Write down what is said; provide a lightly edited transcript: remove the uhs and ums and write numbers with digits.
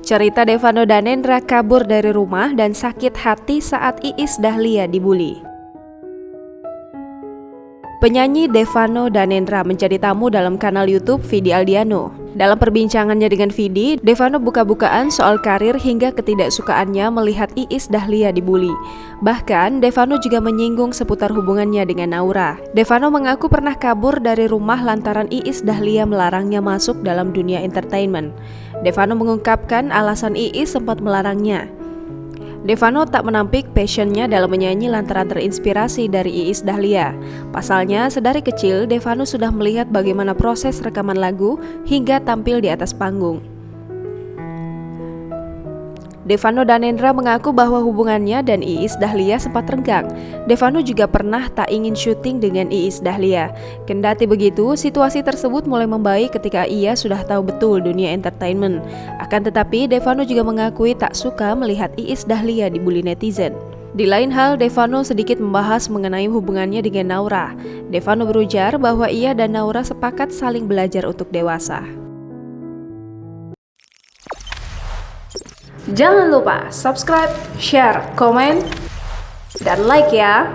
Cerita Devano Danendra kabur dari rumah dan sakit hati saat Iis Dahlia dibully. Penyanyi Devano Danendra menjadi tamu dalam kanal YouTube Vidi Aldiano. Dalam perbincangannya dengan Vidi, Devano buka-bukaan soal karir hingga ketidaksukaannya melihat Iis Dahlia dibully. Bahkan, Devano juga menyinggung seputar hubungannya dengan Naura. Devano mengaku pernah kabur dari rumah lantaran Iis Dahlia melarangnya masuk dalam dunia entertainment. Devano mengungkapkan alasan Iis sempat melarangnya. Devano tak menampik passionnya dalam menyanyi lantaran terinspirasi dari Iis Dahlia. Pasalnya, sedari kecil Devano sudah melihat bagaimana proses rekaman lagu hingga tampil di atas panggung. Devano Danendra mengaku bahwa hubungannya dan Iis Dahlia sempat renggang. Devano juga pernah tak ingin syuting dengan Iis Dahlia. Kendati begitu, situasi tersebut mulai membaik ketika ia sudah tahu betul dunia entertainment. Akan tetapi, Devano juga mengakui tak suka melihat Iis Dahlia dibully netizen. Di lain hal, Devano sedikit membahas mengenai hubungannya dengan Naura. Devano berujar bahwa ia dan Naura sepakat saling belajar untuk dewasa. Jangan lupa subscribe, share, komen, dan like ya!